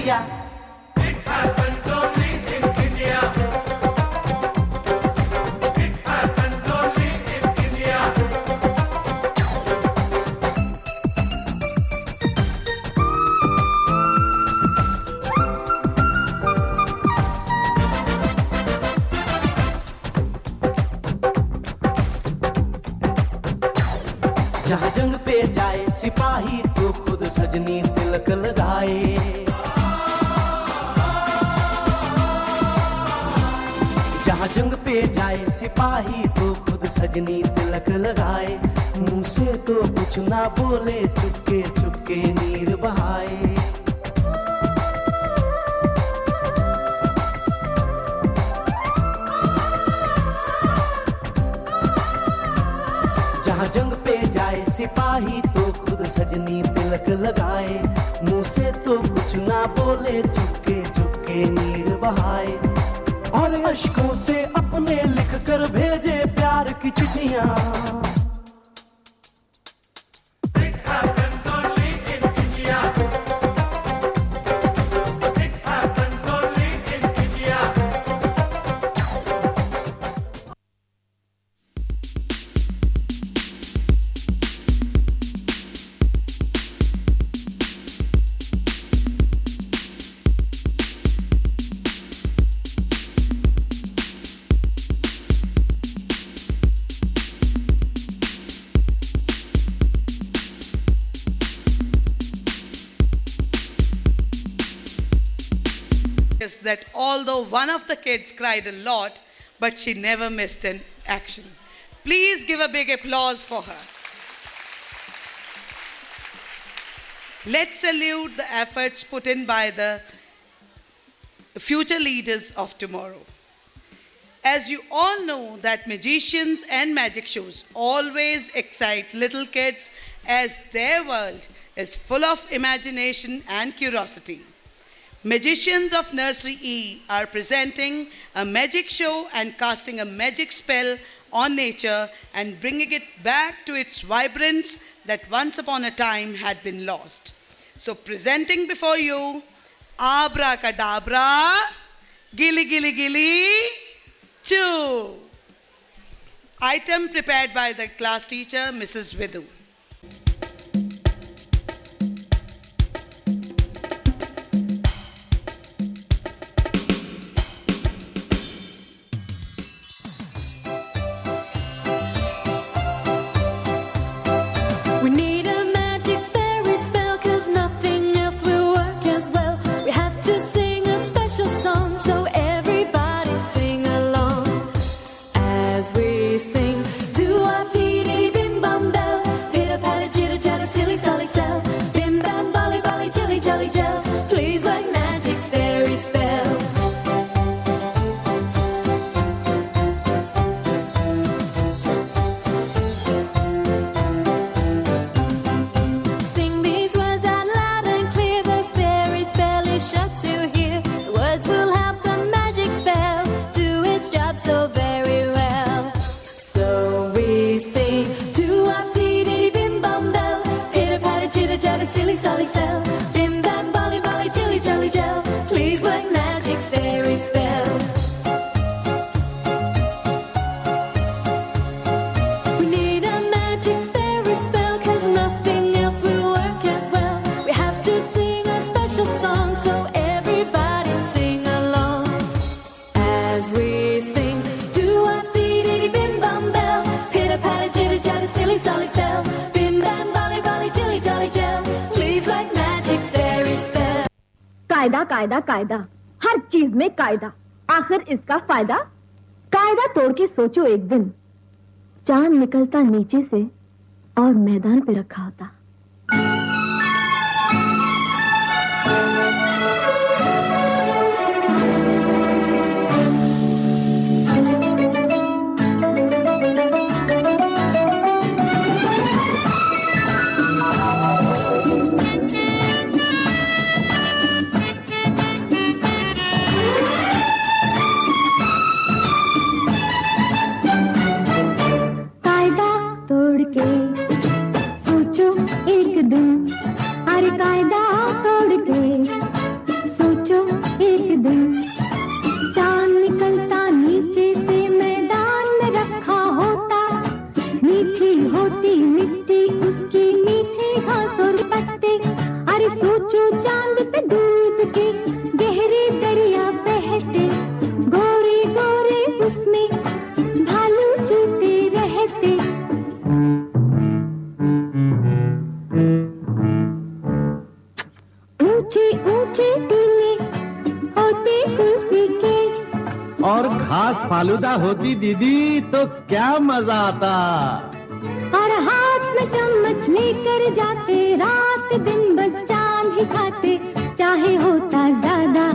क्या? It happens only in India. It happens only in India. जहाँ जंग पे जाए सिपाही तो खुद सजनी तिलक लगाए। जहाँ जंग पे जाए सिपाही तो खुद सजनी तिलक लगाए। मुंह से तो कुछ ना बोले, चुपके चुपके नीर बहाए। जहाँ जंग पे जाए सिपाही तो खुद सजनी तिलक लगाए। मुंह से तो कुछ ना बोले, चुपके चुपके नीर बहाए। और अश्कों से अपने लिख कर भेजे प्यार की चिट्ठियां। Is that although one of the kids cried a lot, but she never missed an action. Please give a big applause for her. Let's salute the efforts put in by the future leaders of tomorrow. As you all know that magicians and magic shows always excite little kids, as their world is full of imagination and curiosity. Magicians of Nursery E are presenting a magic show and casting a magic spell on nature and bringing it back to its vibrance that once upon a time had been lost. So presenting before you, Abracadabra, Gilly Gilly Gilly, Choo. Item prepared by the class teacher, Mrs. Vidhu. We need a magic fairy spell, 'cause nothing else will work as well. We have to sing a special song, so everybody sing along. As we sing, do our beady bim bum bell, pitter patter chitter chatter silly solly sell, bim bam bolly bolly jilly jolly gel. Please work magic fairy spell. Sing these words out loud and clear, the fairy spell is sure to hear. The words will help the magic spell do its job so very well. So we sing, do our dee bim bum bell, pitter patter chitter chatter silly solly sell, bim bam bolly bolly jilly jolly gel. Please work magic fairy spell. We need a magic fairy spell, 'cause nothing else will work as well. We have to sing a special song, so everybody sing along. As we sing, do our dee bim bum bell, pitter patter chitter chatter silly solly sell, bim bam bolly bolly jilly jolly gel. Please work magic fairy spell. कायदा कायदा कायदा, हर चीज में कायदा। आखिर इसका फायदा? कायदा तोड़ के सोचो एक दिन, चांद निकलता नीचे से और मैदान पे रखा होता। कायदा तोड़ के सोचो घास फालूदा होती दीदी तो क्या मजा आता। और हाथ में चम्मच लेकर जाते, रात दिन बस चांद ही खाते, चाहे होता ज्यादा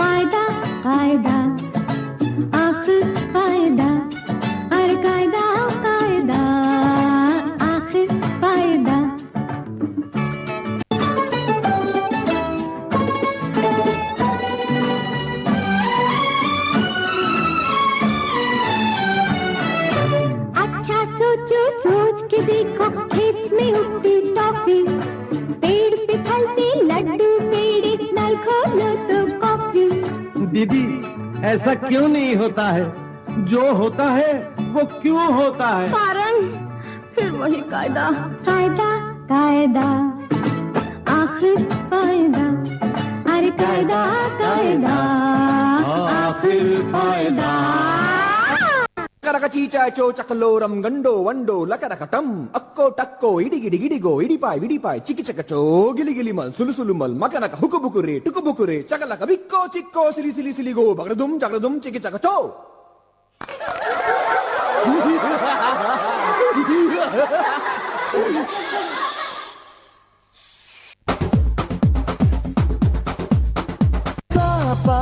कायदा कायदा आखिर फायदा, अरे कायदा कायदा आखिर फायदा। अच्छा सोचो सोच के देखो, खेत में उगती टॉफी, पेड़ पे फलते लड्डू पेड़े, नल खोलो तो कॉफी। दीदी ऐसा क्यों नहीं होता है, जो होता है वो क्यों होता है। कारण फिर वही कायदा कायदा कायदा आखिर फायदा, अरे कायदा कायदा आखिर फायदा। చీచాచో చకలోరం గండో వండో లకరకటం అక్కో టక్కో ఇడిగిడిగిడిగో ఇడిపాయ్ విడిపాయ్ చికిచకచో గిలిగిలి మల్ సులుసులు మల్ మకనక హుకుబుకురే టుకుబుకురే చకలక బిక్కో చిక్కో సిలి సిలి సిలిగో బగడదుం జగడదుం చికిచకచో। सापा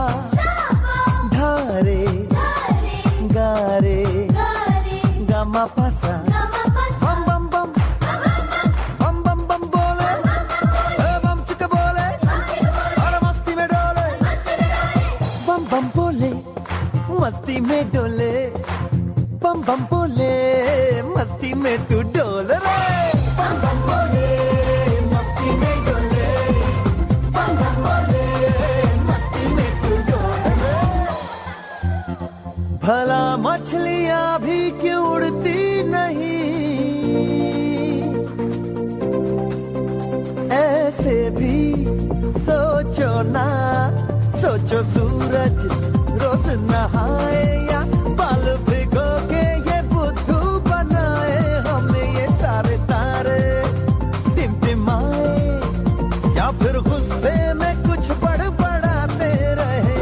धारे गारे गामा पासा बम बम बम बम बम बम बोले बम चिका बोले और मस्ती में डोले बम बम बोले मस्ती में डोले बम बम बोले मस्ती में तू डोल रे बम बम बोले मस्ती में डोले बम बम बोले मस्ती में तू डोल रे। भला मछलियां भी क्यों उड़ती नहीं, ऐसे भी सोचो ना, सोचो सूरज रोज नहाए या बाल भिगो के ये बुद्धू बनाए, हमें ये सारे तारे टिमटिमाए या फिर गुस्से में कुछ बड़बड़ाते रहे।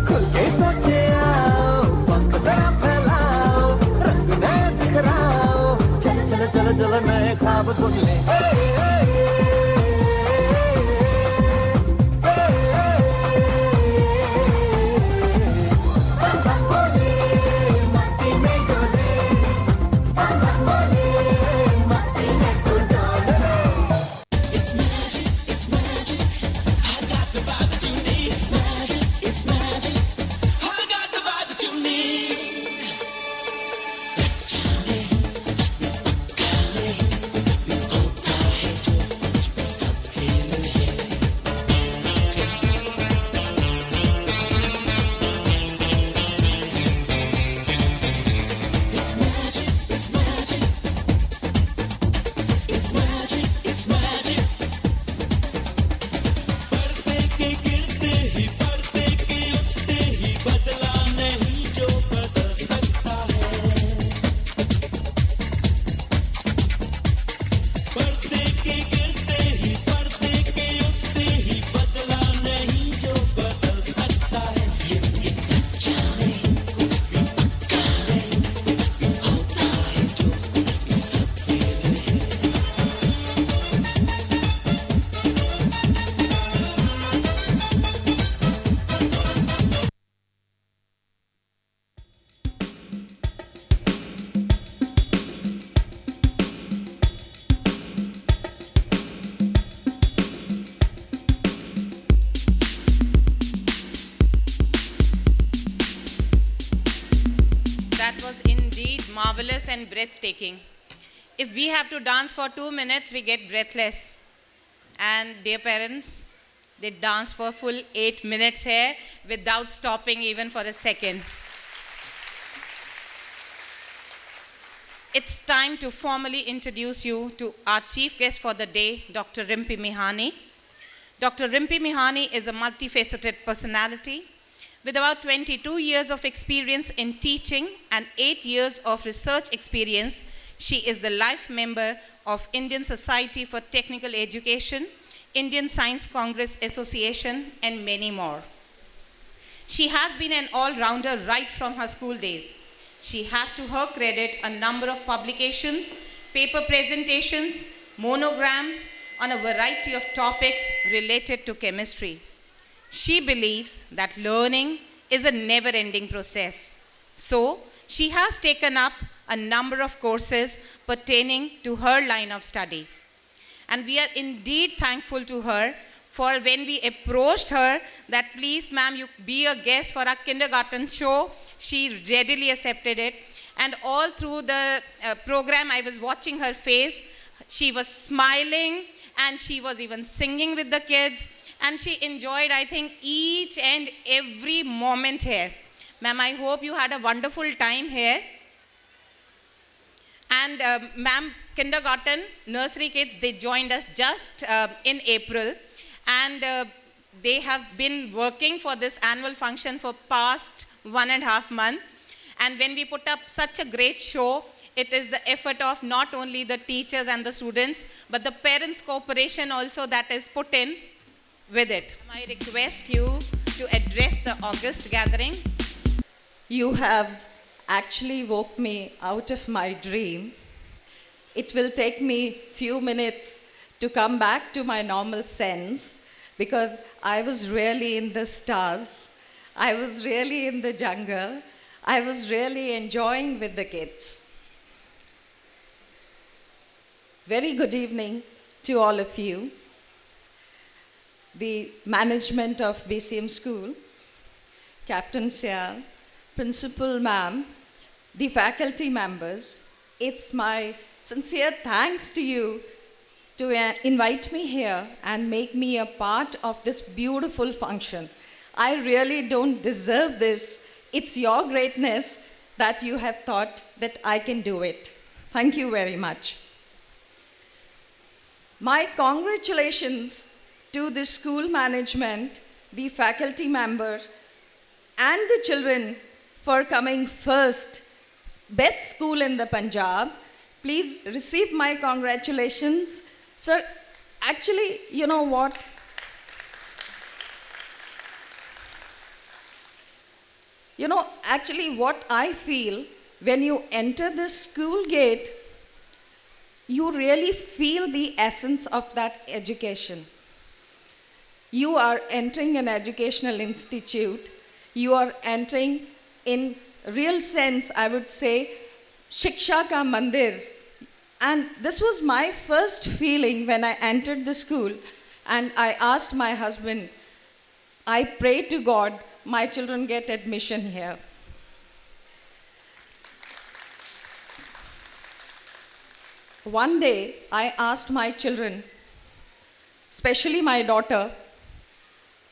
खुल के सोचे आओ, पंख जरा फैलाओ, रंग नए बिखराओ, चल चल चल चल नए ख्वाब बुन ले। Marvelous and breathtaking. If we have to dance for 2 minutes, we get breathless. And dear parents, they dance for full 8 minutes here without stopping even for a second. It's time to formally introduce you to our chief guest for the day, Dr. Rimpi Mihani. Dr. Rimpi Mihani is a multifaceted personality with about 22 years of experience in teaching and 8 years of research experience. She is the life member of Indian Society for Technical Education, Indian Science Congress Association, and many more. She has been an all-rounder right from her school days. She has to her credit a number of publications, paper presentations, monograms on a variety of topics related to chemistry. She believes that learning is a never-ending process. So, she has taken up a number of courses pertaining to her line of study. And we are indeed thankful to her for when we approached her that please ma'am you be a guest for our kindergarten show, she readily accepted it. And all through the program I was watching her face, she was smiling and she was even singing with the kids and she enjoyed I think each and every moment here. Ma'am, I hope you had a wonderful time here. And ma'am, kindergarten, nursery kids, they joined us just in April. And they have been working for this annual function for past 1.5 months. And when we put up such a great show, it is the effort of not only the teachers and the students, but the parents' cooperation also that is put in with it. I request you to address the August gathering. You have actually woke me out of my dream. It will take me few minutes to come back to my normal sense because I was really in the stars. I was really in the jungle. I was really enjoying with the kids. Very good evening to all of you. The management of BCM School, Captain Syal, Principal Ma'am, the faculty members, it's my sincere thanks to you to invite me here and make me a part of this beautiful function. I really don't deserve this. It's your greatness that you have thought that I can do it. Thank you very much. My congratulations to the school management, the faculty member, and the children for coming first, best school in the Punjab. Please receive my congratulations. Sir, actually, you know what? Actually what I feel, when you enter the school gate, you really feel the essence of that education. You are entering an educational institute. You are entering in real sense, I would say, Shiksha ka mandir. And this was my first feeling when I entered the school. And I asked my husband, I pray to God, my children get admission here. One day, I asked my children, especially my daughter,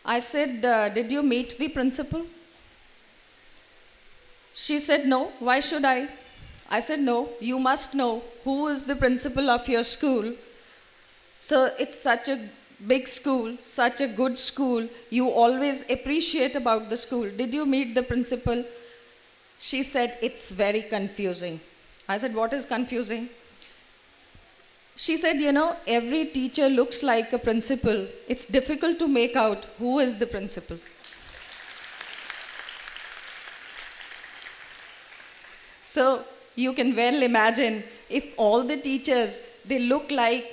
I said, did you meet the principal? She said, no, why should I? I said, no, you must know who is the principal of your school. So it's such a big school, such a good school. You always appreciate about the school. Did you meet the principal? She said, it's very confusing. I said, what is confusing? She said, every teacher looks like a principal. It's difficult to make out who is the principal. So you can well imagine if all the teachers, they look like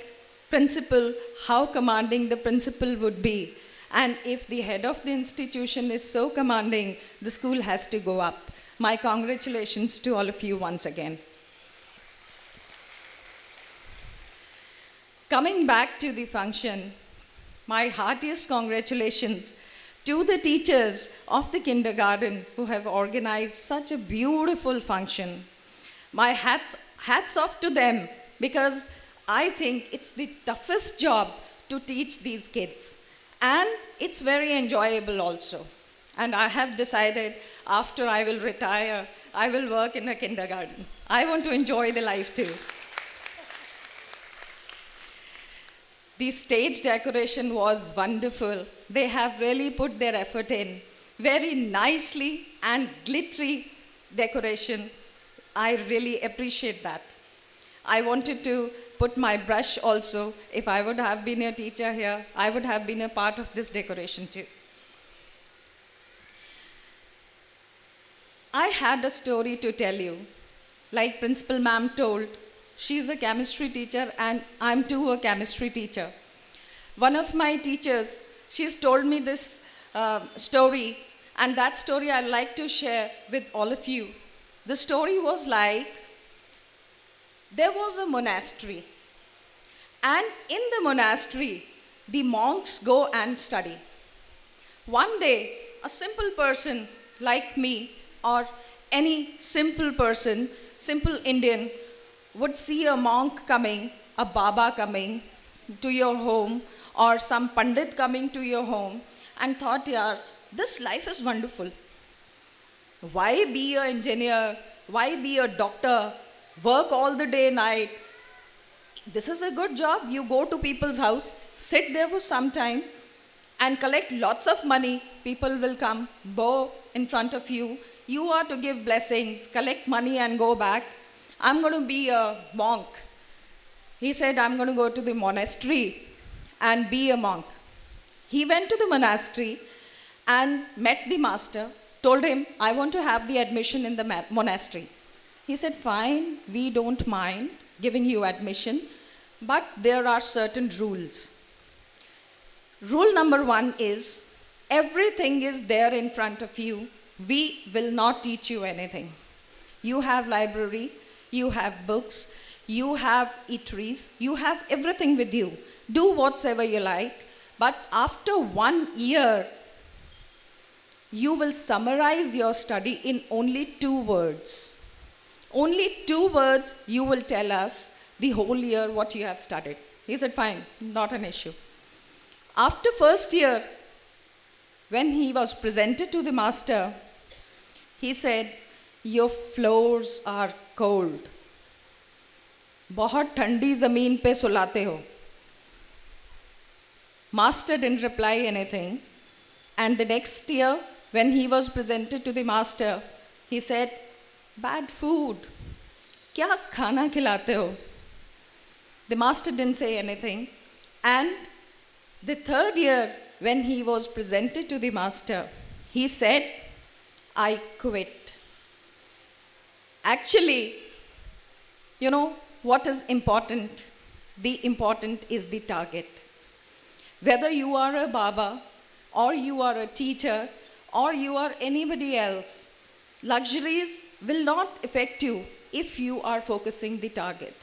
principal, how commanding the principal would be. And if the head of the institution is so commanding, the school has to go up. My congratulations to all of you once again. Coming back to the function, my heartiest congratulations to the teachers of the kindergarten who have organized such a beautiful function. My hats off to them because I think it's the toughest job to teach these kids. And it's very enjoyable also. And I have decided after I will retire, I will work in a kindergarten. I want to enjoy the life too. The stage decoration was wonderful. They have really put their effort in. Very nicely and glittery decoration. I really appreciate that. I wanted to put my brush also. If I would have been a teacher here, I would have been a part of this decoration too. I had a story to tell you. Like Principal Ma'am told, she's a chemistry teacher and I'm too a chemistry teacher. One of my teachers, she's told me this story, and that story I'd like to share with all of you. The story was like, there was a monastery, and in the monastery, the monks go and study. One day, a simple person like me, or any simple person, simple Indian, would see a monk coming, a Baba coming to your home, or some Pandit coming to your home, and thought, yaar, this life is wonderful. Why be an engineer? Why be a doctor? Work all the day, night. This is a good job. You go to people's house, sit there for some time, and collect lots of money. People will come, bow in front of you. You are to give blessings, collect money, and go back. I'm going to be a monk. He said, I'm going to go to the monastery and be a monk. He went to the monastery and met the master, told him, I want to have the admission in the monastery. He said, fine, we don't mind giving you admission, but there are certain rules. Rule number 1 is, everything is there in front of you. We will not teach you anything. You have library, you have books, you have eateries, you have everything with you. Do whatsoever you like, but after 1 year, you will summarize your study in only 2 words. Only 2 words you will tell us the whole year what you have studied. He said, fine, not an issue. After first year, when he was presented to the master, he said, your floors are cold. बहुत ठंडी ज़मीन पे सुलाते हो. Master didn't reply anything. And the next year, when he was presented to the master, he said, bad food. क्या खाना खिलाते हो? The master didn't say anything. And the third year, when he was presented to the master, he said, I quit. Actually, you know what is important? The important is the target. Whether you are a Baba, or you are a teacher, or you are anybody else, luxuries will not affect you if you are focusing the target.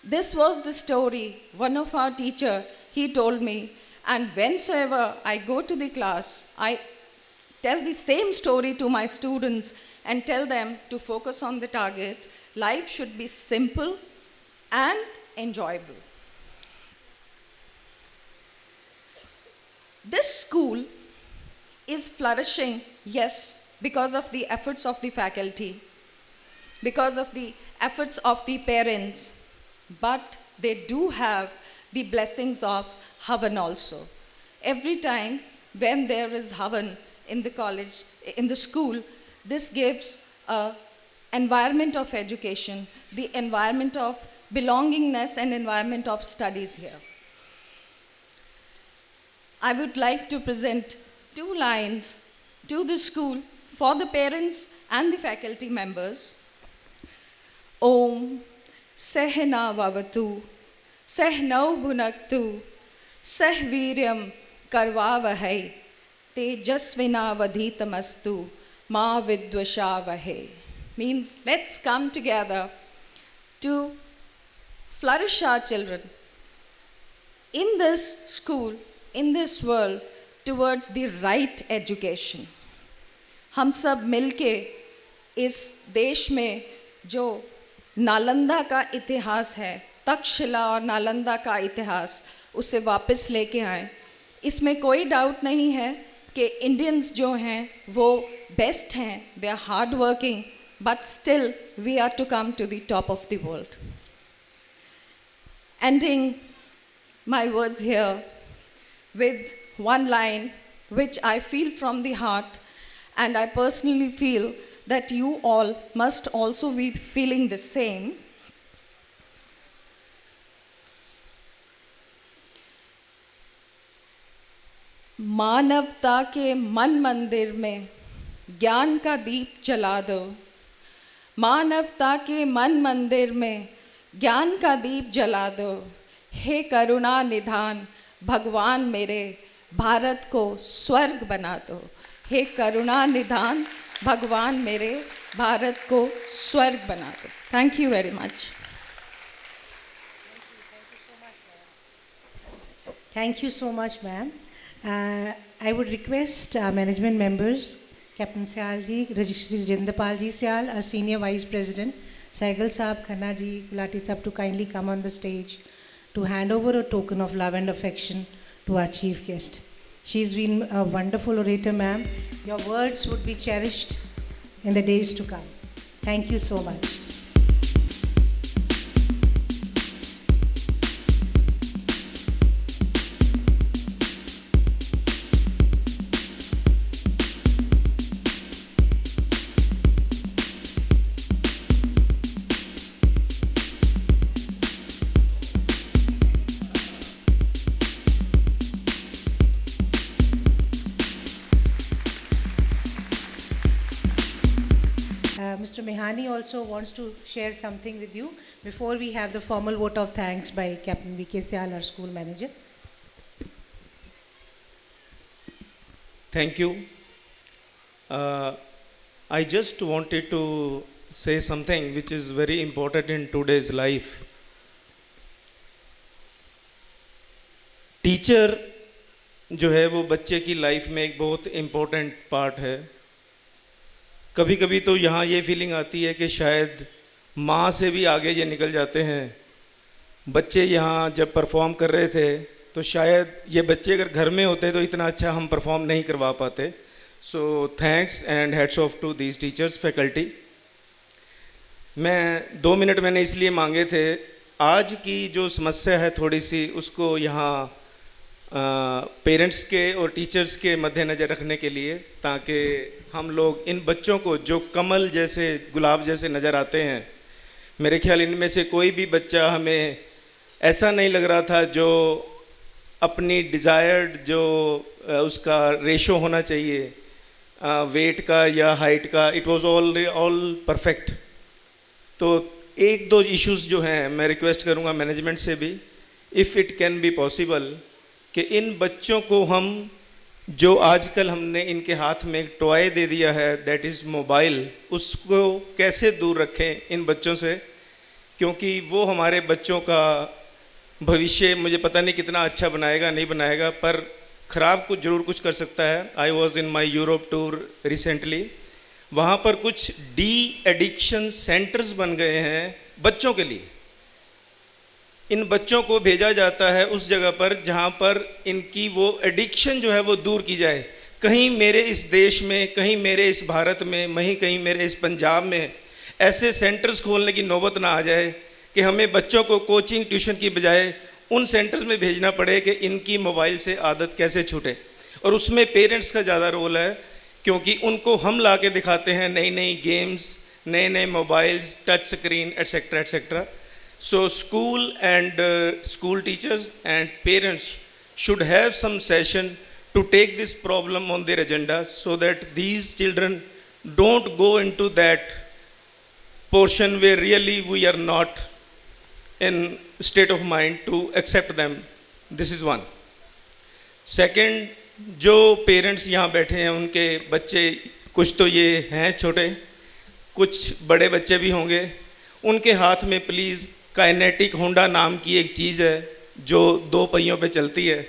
This was the story one of our teacher, he told me, and whensoever I go to the class, I tell the same story to my students and tell them to focus on the targets. Life should be simple and enjoyable. This school is flourishing, yes, because of the efforts of the faculty, because of the efforts of the parents, but they do have the blessings of Havan also. Every time when there is Havan in the college, in the school, this gives an environment of education, the environment of belongingness and environment of studies here. I would like to present 2 lines to the school for the parents and the faculty members. Om Sehna Vavatu Sehnau Bhunaktu Sehviryam Karvavahai Tejasvina Vadhitamastu Ma Vidvashavahe. Means let's come together to flourish our children in this school, in this world, towards the right education. हम सब मिलके इस देश में जो नालंदा का इतिहास है, तक्षशिला और नालंदा का इतिहास, उसे वापस लेके आए. इसमें कोई डाउट नहीं है कि इंडियंस जो हैं वो बेस्ट हैं, they are hard working, but still we are to come to the top of the world. Ending my words here with one line which I feel from the heart, and I personally feel that you all must also be feeling the same. मानवता के मन मंदिर में ज्ञान का दीप जला दो। मानवता के मन मंदिर में ज्ञान का दीप जला दो। हे करुणा निधान भगवान मेरे, भारत को स्वर्ग बना दो। हे करुणा निधान भगवान मेरे, भारत को स्वर्ग बना दो। Thank you very much. Thank you so much, ma'am. I would request our management members, Captain Syal ji, Registry Jindapal ji Syal, our Senior Vice President, Saigal Saab, Khanna ji, Gulati Saab to kindly come on the stage to hand over a token of love and affection to our chief guest. She's been a wonderful orator, ma'am. Your words would be cherished in the days to come. Thank you so much. Mr. Mehani also wants to share something with you before we have the formal vote of thanks by Captain V.K. Syal, our school manager. Thank you. I just wanted to say something which is very important in today's life. Teacher जो है वो बच्चे की life में एक बहुत important part है। कभी कभी तो यहाँ ये फीलिंग आती है कि शायद माँ से भी आगे ये निकल जाते हैं। बच्चे यहाँ जब परफॉर्म कर रहे थे तो शायद ये बच्चे अगर घर में होते तो इतना अच्छा हम परफॉर्म नहीं करवा पाते। So thanks and heads off to these teachers faculty. मैं 2 मिनट मैंने इसलिए मांगे थे, आज की जो समस्या है थोड़ी सी उसको यहाँ पेरेंट्स के और टीचर्स के मद्देनज़र रखने के लिए, ताकि हम लोग इन बच्चों को जो कमल जैसे गुलाब जैसे नज़र आते हैं, मेरे ख्याल इनमें से कोई भी बच्चा हमें ऐसा नहीं लग रहा था जो अपनी डिज़ायर्ड जो उसका रेशो होना चाहिए वेट का या हाइट का, इट वाज ऑल परफेक्ट। तो 1-2 इश्यूज़ जो हैं मैं रिक्वेस्ट करूँगा मैनेजमेंट से भी, if it can be possible, कि इन बच्चों को हम जो आजकल हमने इनके हाथ में एक टॉय दे दिया है दैट इज़ मोबाइल, उसको कैसे दूर रखें इन बच्चों से, क्योंकि वो हमारे बच्चों का भविष्य मुझे पता नहीं कितना अच्छा बनाएगा नहीं बनाएगा, पर ख़राब कुछ ज़रूर कुछ कर सकता है। I was in my Europe tour recently, वहाँ पर कुछ डी एडिक्शन सेंटर्स बन गए हैं बच्चों के लिए। इन बच्चों को भेजा जाता है उस जगह पर जहाँ पर इनकी वो एडिक्शन जो है वो दूर की जाए। कहीं मेरे इस देश में, कहीं मेरे इस भारत में, कहीं मेरे इस पंजाब में ऐसे सेंटर्स खोलने की नौबत ना आ जाए कि हमें बच्चों को कोचिंग ट्यूशन की बजाय उन सेंटर्स में भेजना पड़े कि इनकी मोबाइल से आदत कैसे छूटे। और उसमें पेरेंट्स का ज़्यादा रोल है, क्योंकि उनको हम ला के दिखाते हैं नई नई गेम्स, नए नए mobiles, touch screen etcetera etcetera. So school and school teachers and parents should have some session to take this problem on their agenda, so that these children don't go into that portion where really we are not in state of mind to accept them. This is one. Second, जो parents यहाँ बैठे हैं उनके बच्चे कुछ तो ये हैं छोटे, कुछ बड़े बच्चे भी होंगे, उनके हाथ में प्लीज़ काइनेटिक होंडा नाम की एक चीज़ है जो 2 पहियों पे चलती है,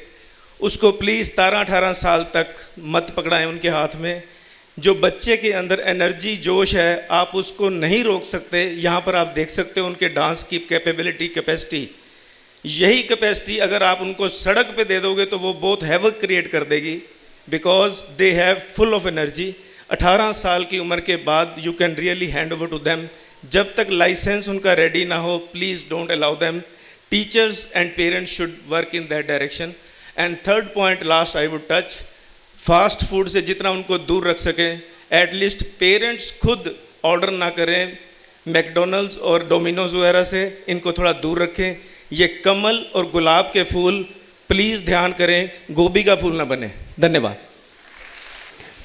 उसको प्लीज़ 17-18 साल तक मत पकड़ाएं उनके हाथ में। जो बच्चे के अंदर एनर्जी जोश है आप उसको नहीं रोक सकते। यहाँ पर आप देख सकते हो उनके डांस की कैपेबिलिटी, कैपेसिटी, यही कैपेसिटी अगर आप उनको सड़क पे दे दोगे तो वो बहुत हैवक क्रिएट कर देगी, because they have full of energy. 18 साल की उम्र के बाद you can really hand over to them. जब तक लाइसेंस उनका रेडी ना हो, please don't allow them. Teachers and parents should work in that direction. And third point last I would touch, fast food से जितना उनको दूर रख सकें, एटलीस्ट पेरेंट्स खुद ऑर्डर ना करें मैकडोनल्ड्स और डोमिनोज वगैरह से, इनको थोड़ा दूर रखें। ये कमल और गुलाब के फूल प्लीज़ ध्यान करें, गोभी का फूल ना बने। धन्यवाद।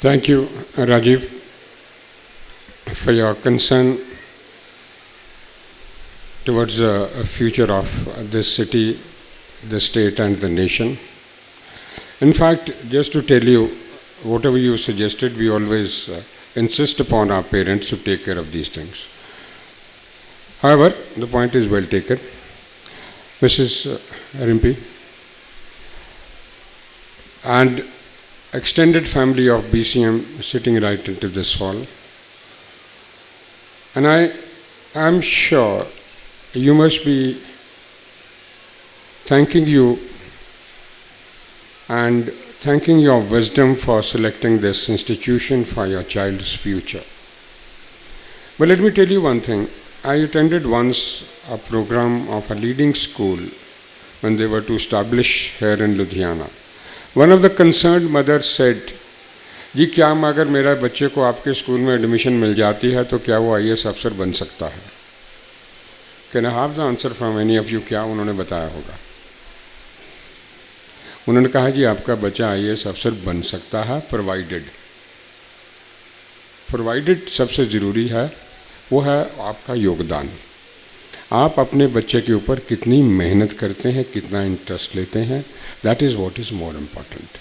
Thank you Rajeev. for your concern towards the future of this city, the state and the nation. In fact, just to tell you, whatever you suggested, we always insist upon our parents to take care of these things. However, the point is well taken. Mrs. Rimpi and extended family of BCM sitting right into this hall. And I am sure you must be thanking you and thanking your wisdom for selecting this institution for your child's future. But let me tell you one thing. I attended once a program of a leading school when they were to establish here in Ludhiana. One of the concerned mothers said, जी क्या अगर मेरा बच्चे को आपके school में admission मिल जाती है तो क्या वो IAS अफसर बन सकता है? Can I have the answer from any of you? क्या उन्होंने बताया होगा? उन्होंने कहा जी आपका बच्चा IAS अफसर बन सकता है प्रोवाइडेड सबसे ज़रूरी है वो है आपका योगदान। आप अपने बच्चे के ऊपर कितनी मेहनत करते हैं, कितना इंटरेस्ट लेते हैं, that is what is more important.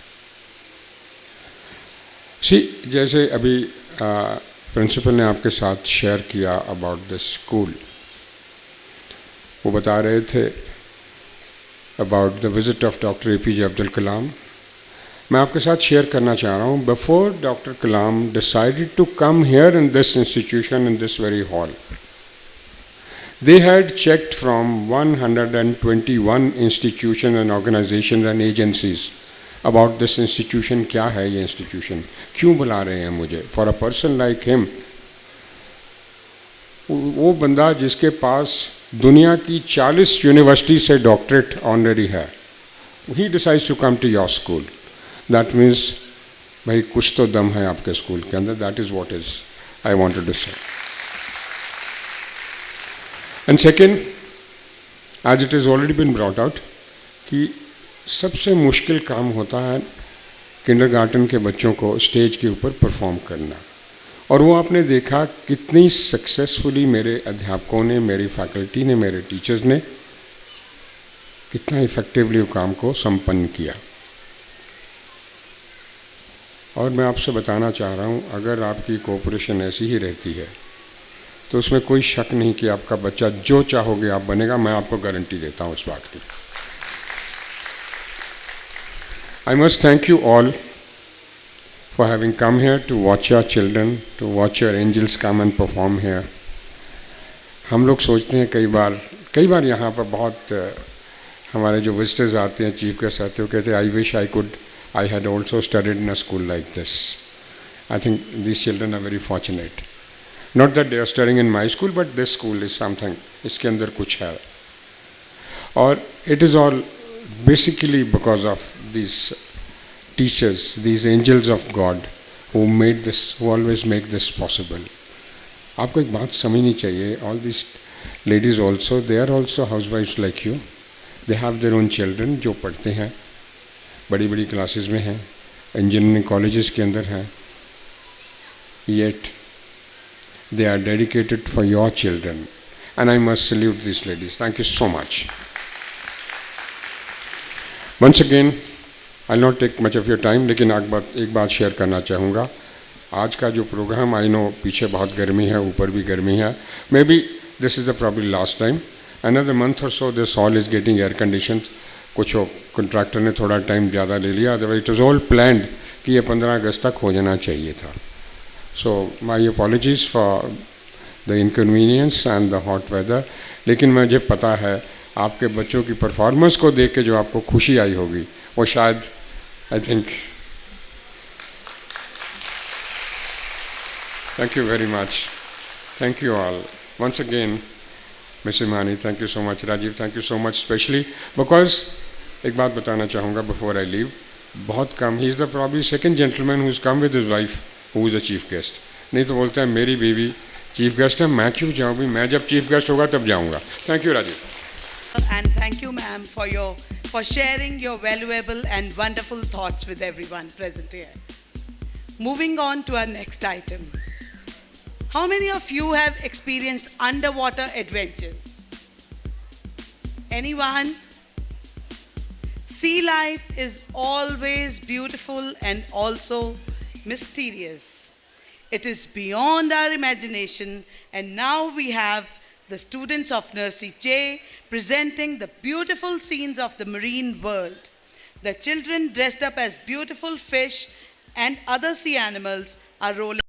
जैसे अभी प्रिंसिपल ने आपके साथ शेयर किया अबाउट द स्कूल, वो बता रहे थे about the visit of doctor APJ Abdul Kalam. मैं आपके साथ शेयर करना चाह रहा हूँ, before doctor Kalam decided to come here in this institution in this very hall, they had checked from 121 institutions and organizations and agencies about this institution, क्या है ये institution, क्यों बुला रहे हैं मुझे। For a person like him, वो बंदा जिसके पास दुनिया की 40 यूनिवर्सिटी से डॉक्टरेट ऑनरी है, he decides to come to your school. That means भाई कुछ तो दम है आपके स्कूल के अंदर. That is what is I wanted to say. And second, as it has already been brought out, कि सबसे मुश्किल काम होता है किंडरगार्टन के बच्चों को स्टेज के ऊपर परफॉर्म करना, और वो आपने देखा कितनी सक्सेसफुली मेरे अध्यापकों ने, मेरी फैकल्टी ने, मेरे टीचर्स ने कितना इफेक्टिवली वो काम को संपन्न किया. और मैं आपसे बताना चाह रहा हूँ, अगर आपकी कोऑपरेशन ऐसी ही रहती है तो उसमें कोई शक नहीं कि आपका बच्चा जो चाहोगे आप बनेगा. मैं आपको गारंटी देता हूँ इस बात की. I must thank you all for having come here to watch your children, to watch your angels come and perform here. हम लोग सोचते हैं कई बार यहाँ पर बहुत हमारे जो विजिटर्स आते हैं, चीफ गेस्ट आते हैं, वो कहते हैं I had also studied in a school like this. I think these children are very fortunate. Not that they are studying in my school, but this school is something. इसके अंदर कुछ है. और it is all basically because of these teachers, these angels of God who made this, who always make this possible. आपको एक बात समझनी चाहिए. All these ladies also, they are also housewives like you. They have their own children जो पढ़ते हैं, बड़ी बड़ी क्लासेस में हैं, इंजीनियरिंग कॉलेजेस के अंदर हैं. Yet they are dedicated for your children, and I must salute these ladies. Thank you so much. Once again, I'll not take much of your time, लेकिन एक बात शेयर करना चाहूँगा. आज का जो प्रोग्राम, आई नो पीछे बहुत गर्मी है, ऊपर भी गर्मी है. May be this is the probably last time. Another month or so this hall is getting air conditioned. कुछ कॉन्ट्रैक्टर ने थोड़ा टाइम ज़्यादा ले लिया, otherwise it was all planned कि ये 15 अगस्त तक हो जाना चाहिए था. So my apologies for the inconvenience and the hot weather. लेकिन मुझे पता है आपके बच्चों की परफॉर्मेंस को देख के जो आपको खुशी आई होगी, वो शायद I think. Thank you very much. Thank you all once again. Ms. Imani, thank you so much. Rajiv, thank you so much, especially because एक बात बताना चाहूँगा before I leave. बहुत कम, he is the probably second gentleman who's come with his wife who is a chief guest. नहीं तो बोलता है मेरी बीवी chief guest है, मैं क्यों जाऊँ भी, मैं जब chief guest होगा तब जाऊँगा. Thank you, Rajiv. And thank you, ma'am, for sharing your valuable and wonderful thoughts with everyone present here. Moving on to our next item. How many of you have experienced underwater adventures? Anyone? Sea life is always beautiful and also mysterious. It is beyond our imagination, and now we have the students of Nursery J presenting the beautiful scenes of the marine world. The children dressed up as beautiful fish and other sea animals are rolling